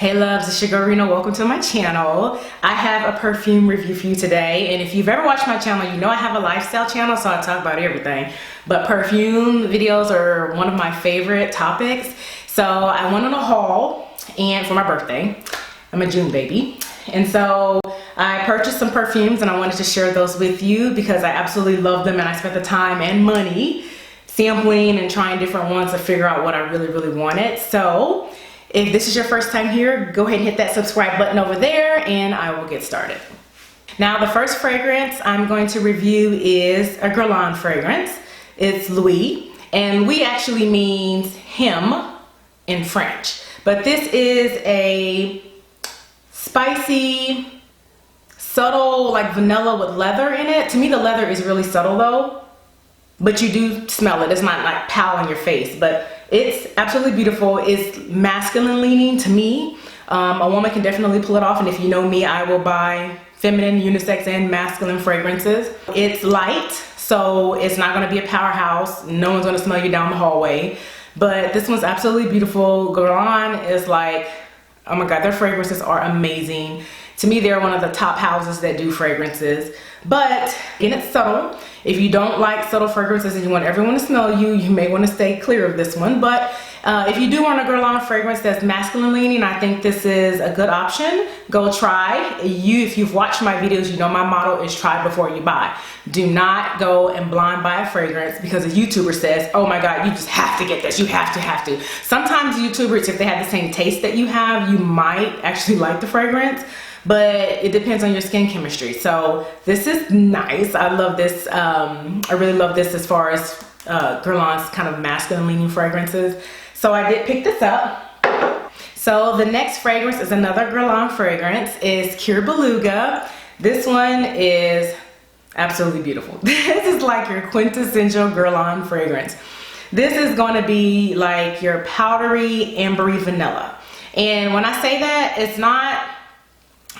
Hey loves, it's your girl Rena. Welcome to my channel. I have a perfume review for you today, and if you've ever watched my channel, you know I have a lifestyle channel, so I talk about everything. But perfume videos are one of my favorite topics. So I went on a haul, and for my birthday, I'm a June baby, and so I purchased some perfumes, and I wanted to share those with you because I absolutely love them, and I spent the time and money sampling and trying different ones to figure out what I really wanted. So if this is your first time here, go ahead and hit that subscribe button over there and I will get started. Now the first fragrance I'm going to review is a Guerlain fragrance. It's Lui, and Lui actually means him in French. But this is a spicy, subtle, like vanilla with leather in it. To me the leather is really subtle though, but you do smell it. It's not like pow in your face, but it's absolutely beautiful. It's masculine leaning to me. A woman can definitely pull it off, and if you know me, I will buy feminine, unisex, and masculine fragrances. It's light, so it's not gonna be a powerhouse. No one's gonna smell you down the hallway, but this one's absolutely beautiful. Guerlain is like, oh my God, their fragrances are amazing. To me, they're one of the top houses that do fragrances, but again, it's subtle. If you don't like subtle fragrances and you want everyone to smell you, you may want to stay clear of this one. But if you do want a Guerlain fragrance that's masculine leaning, I think this is a good option. Go try. If you've watched my videos, you know my motto is try before you buy. Do not go and blind buy a fragrance because a YouTuber says, oh my God, you just have to get this. You have to. Sometimes YouTubers, if they have the same taste that you have, you might actually like the fragrance, but it depends on your skin chemistry. So this is nice. I love this. I really love this as far as Guerlain's kind of masculine leaning fragrances. So I did pick this up. So the next fragrance is another Guerlain fragrance. It's Cuir Beluga. This one is absolutely beautiful. This is like your quintessential Guerlain fragrance. This is going to be like your powdery, ambery vanilla. And when I say that, it's not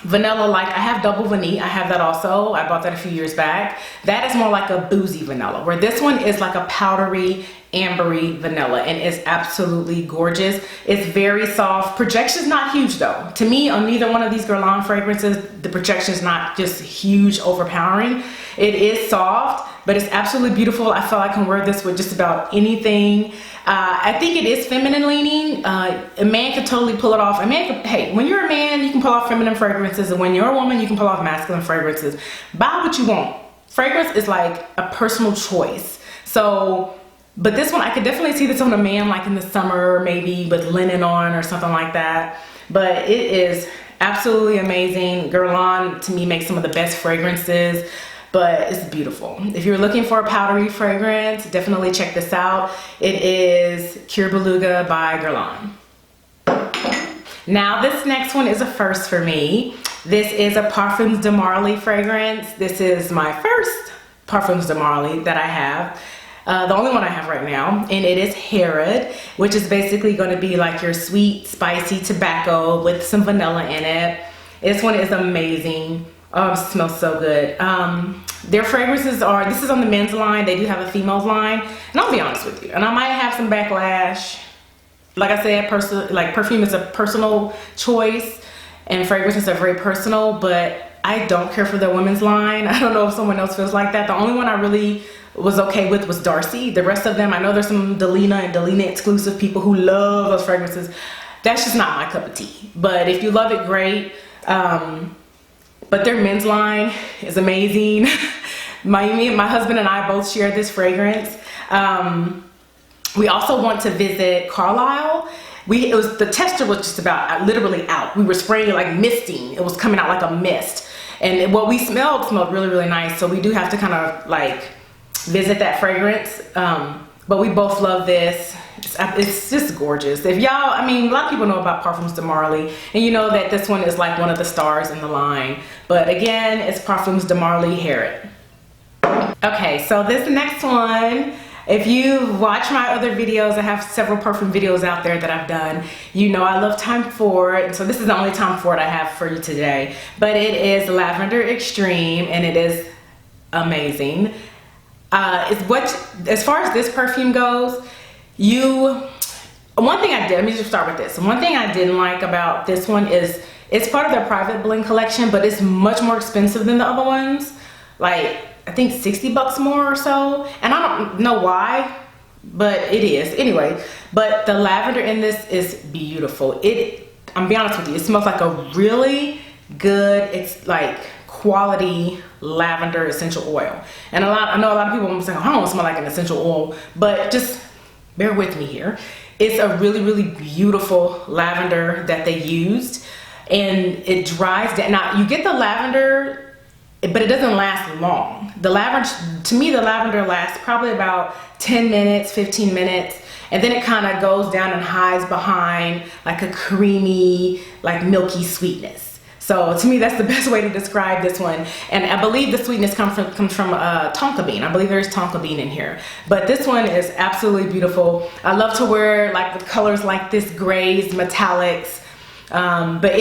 vanilla like I have double vanille. I have that also. I bought that a few years back. That is more like a boozy vanilla, where this one is like a powdery, ambery vanilla, and it's absolutely gorgeous. It's very soft. Projection's not huge though. To me, on neither one of these Guerlain fragrances, the projection is not just huge, overpowering. It is soft, but it's absolutely beautiful. I feel I can wear this with just about anything. I think it is feminine leaning. A man can totally pull it off. Hey, when you're a man, you can pull off feminine fragrances, and when you're a woman, you can pull off masculine fragrances. Buy what you want. Fragrance is like a personal choice. So, but this one, I could definitely see this on a man like in the summer, maybe with linen on or something like that. But it is absolutely amazing. Guerlain, to me, makes some of the best fragrances, but it's beautiful. If you're looking for a powdery fragrance, definitely check this out. It is Cuir Beluga by Guerlain. Now this next one is a first for me. This is a Parfums de Marly fragrance. This is my first Parfums de Marly that I have. The only one I have right now, and it is Herod, which is basically going to be like your sweet, spicy tobacco with some vanilla in it. This one is amazing. Oh, it smells so good. Their fragrances are, this is on the men's line. They do have a female's line, and I'll be honest with you, and I might have some backlash. Like I said, perfume is a personal choice, and fragrances are very personal, but I don't care for the women's line. I don't know if someone else feels like that. The only one I really was okay with was Darcy. The rest of them, I know there's some Delina and Delina exclusive people who love those fragrances. That's just not my cup of tea. But if you love it, great. But their men's line is amazing. My husband and I both share this fragrance. We also want to visit Carlisle. The tester was just about literally out. We were spraying like misting. It was coming out like a mist. And what we smelled really nice. So we do have to kind of like visit that fragrance. But we both love this. It's just gorgeous. If y'all, I mean, a lot of people know about Parfums de Marly, and you know that this one is like one of the stars in the line. But again, it's Parfums de Marly Herod. Okay, so this next one, if you watch my other videos, I have several perfume videos out there that I've done. You know I love Time Ford, and so this is the only Time Ford I have for you today. But it is Lavender Extreme, and it is amazing. As far as this perfume goes, one thing I did, let me just start with this. One thing I didn't like about this one is it's part of their private blend collection, but it's much more expensive than the other ones. Like, I think 60 bucks more or so. And I don't know why, but it is. Anyway, but the lavender in this is beautiful. I'm gonna be honest with you, it smells like a really good, it's like quality lavender essential oil. And I know a lot of people will say, oh, I don't smell like an essential oil, but just bear with me here. It's a really, really beautiful lavender that they used, and it dries down. Now you get the lavender, but it doesn't last long. The lavender, to me, the lavender lasts probably about 10 minutes, 15 minutes, and then it kind of goes down and hides behind like a creamy, like milky sweetness. So to me, that's the best way to describe this one. And I believe the sweetness comes from tonka bean. I believe there's tonka bean in here. But this one is absolutely beautiful. I love to wear like the colors like this, grays, metallics. But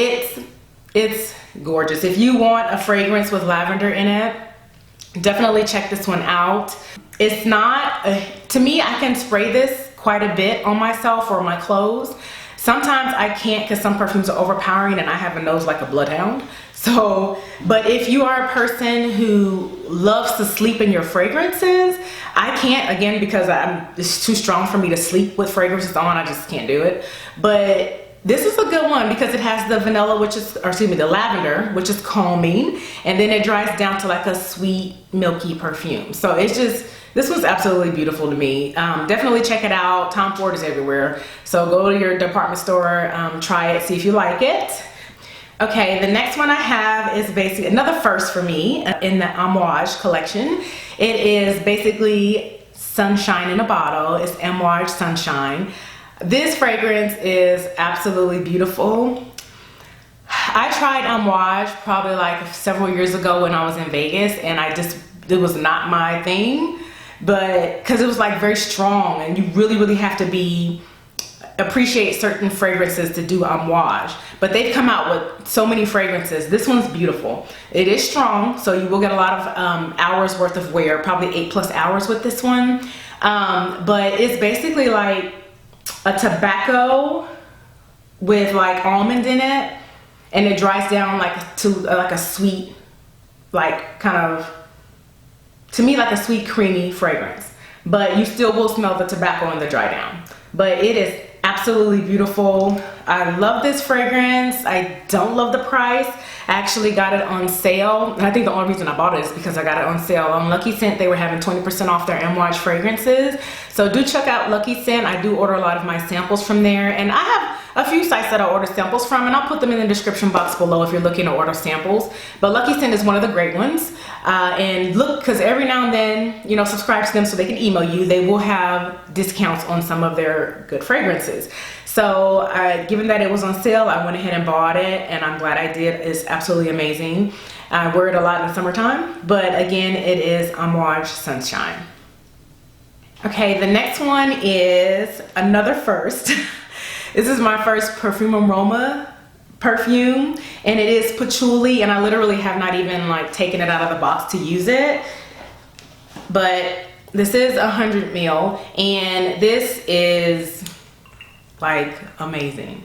it's gorgeous. If you want a fragrance with lavender in it, definitely check this one out. It's not, to me, I can spray this quite a bit on myself or my clothes. Sometimes I can't because some perfumes are overpowering and I have a nose like a bloodhound. So, but if you are a person who loves to sleep in your fragrances, I can't, again, because it's too strong for me to sleep with fragrances on. I just can't do it. But this is a good one because it has the vanilla, the lavender, which is calming. And then it dries down to like a sweet, milky perfume. So it's just, this was absolutely beautiful to me. Definitely check it out. Tom Ford is everywhere. So go to your department store, try it, see if you like it. Okay, the next one I have is basically another first for me in the Amouage collection. It is basically sunshine in a bottle. It's Amouage Sunshine. This fragrance is absolutely beautiful. I tried Amouage probably like several years ago when I was in Vegas, and it was not my thing. But because it was like very strong, and you really have to appreciate certain fragrances to do Amouage. But they've come out with so many fragrances. This one's beautiful. It is strong, so you will get a lot of hours worth of wear, probably 8+ hours with this one. But it's basically like a tobacco with like almond in it, and it dries down like to like a sweet, like kind of, to me, like a sweet creamy fragrance, but you still will smell the tobacco in the dry down. But it is absolutely beautiful. I love this fragrance. I don't love the price. I actually got it on sale, and I think the only reason I bought it is because I got it on sale on Lucky Scent. They were having 20% off their Amouage fragrances, so do check out Lucky Scent. I do order a lot of my samples from there, and I have a few sites that I order samples from, and I'll put them in the description box below if you're looking to order samples. But Lucky Scent is one of the great ones. And look, because every now and then, you know, subscribe to them so they can email you. They will have discounts on some of their good fragrances. So given that it was on sale, I went ahead and bought it, and I'm glad I did. It's absolutely amazing. I wear it a lot in the summertime, but again, it is Amouage Sunshine. Okay, the next one is another first. This is my first Profumum Roma perfume, and it is Patchouly, and I literally have not even like taken it out of the box to use it. But this is 100 ml, and this is like amazing.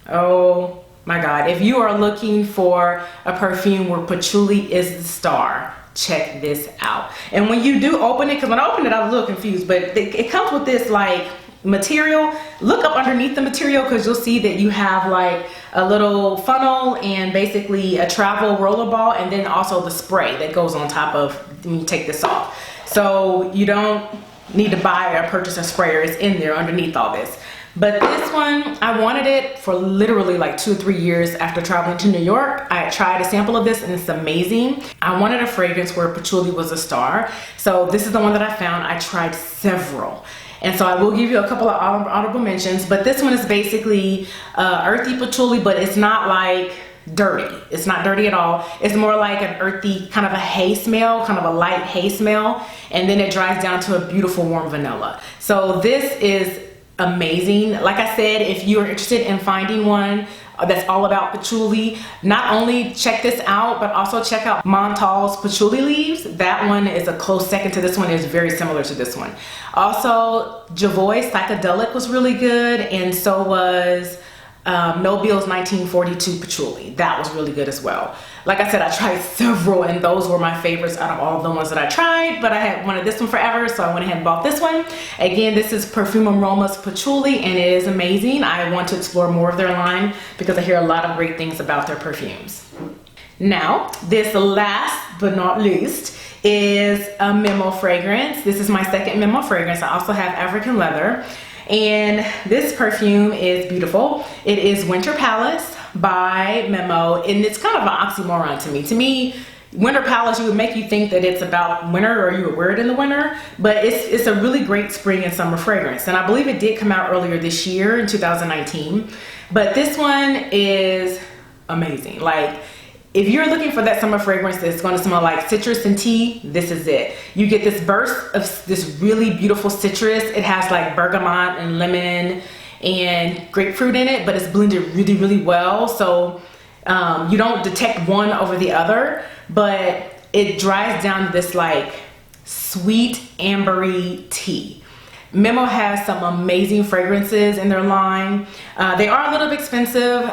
Oh my God, if you are looking for a perfume where Patchouly is the star, check this out. And when you do open it, because when I opened it I was a little confused, but it comes with this like material. Look up underneath the material, because you'll see that you have like a little funnel and basically a travel roller ball, and then also the spray that goes on top of when you take this off. So you don't need to buy or purchase a sprayer. It's in there underneath all this. But this one, I wanted it for literally like 2 or 3 years after traveling to New York. I tried a sample of this and it's amazing. I wanted a fragrance where Patchouly was a star. So this is the one that I found. I tried several. And so I will give you a couple of honorable mentions, but this one is basically earthy patchouli, but it's not like dirty. It's not dirty at all. It's more like an earthy, kind of a hay smell, kind of a light hay smell, and then it dries down to a beautiful warm vanilla. So this is amazing. Like I said, if you are interested in finding one, that's all about patchouli. Not only check this out, but also check out Montal's Patchouli Leaves. That one is a close second to this one. It's very similar to this one. Also, Javoy Psychedelic was really good, and so was Noble's 1942 Patchouli. That was really good as well. Like I said, I tried several, and those were my favorites out of all of the ones that I tried, but I had wanted this one forever, so I went ahead and bought this one. Again, this is Perfumum Roma's Patchouly, and it is amazing. I want to explore more of their line because I hear a lot of great things about their perfumes. Now, this last but not least is a Memo fragrance. This is my second Memo fragrance. I also have African Leather, and this perfume is beautiful. It is Winter Palace by Memo, and it's kind of an oxymoron to me. To me, Winter Palace, you would make you think that it's about winter, or you would wear it in the winter, but it's a really great spring and summer fragrance. And I believe it did come out earlier this year in 2019, but this one is amazing. Like, if you're looking for that summer fragrance that's going to smell like citrus and tea, this is it. You get this burst of this really beautiful citrus. It has like bergamot and lemon and grapefruit in it, but it's blended really, really well. So you don't detect one over the other, but it dries down to this like sweet ambery tea. Memo has some amazing fragrances in their line. They are a little bit expensive.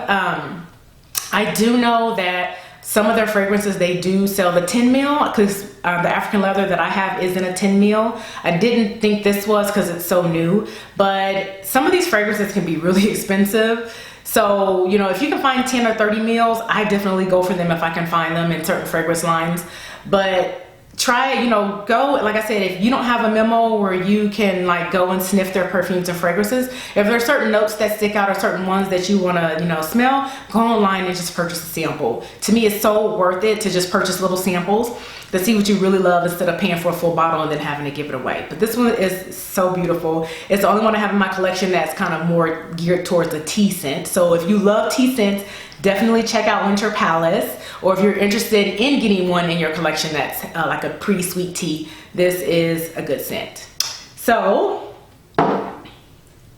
I do know that some of their fragrances, they do sell the 10 mil, because the African Leather that I have is in a 10 mil. I didn't think this was because it's so new, but some of these fragrances can be really expensive. So, you know, if you can find 10 or 30 mils, I definitely go for them if I can find them in certain fragrance lines. But try it, you know, go, like I said, if you don't have a Memo where you can like go and sniff their perfumes and fragrances, if there are certain notes that stick out or certain ones that you want to, you know, smell, go online and just purchase a sample. To me, it's so worth it to just purchase little samples to see what you really love instead of paying for a full bottle and then having to give it away. But this one is so beautiful. It's the only one I have in my collection that's kind of more geared towards the tea scent. So if you love tea scents, definitely check out Winter Palace. Or if you're interested in getting one in your collection that's like a pretty sweet tea, this is a good scent. So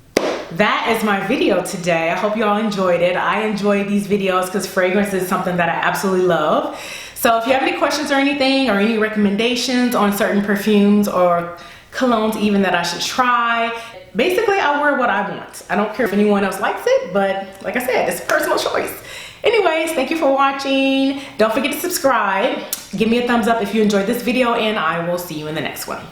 that is my video today. I hope you all enjoyed it. I enjoy these videos because fragrance is something that I absolutely love. So if you have any questions or anything, or any recommendations on certain perfumes or colognes even that I should try, basically I'll wear what I want. I don't care if anyone else likes it, but like I said, it's a personal choice. Anyways, thank you for watching. Don't forget to subscribe. Give me a thumbs up if you enjoyed this video, and I will see you in the next one.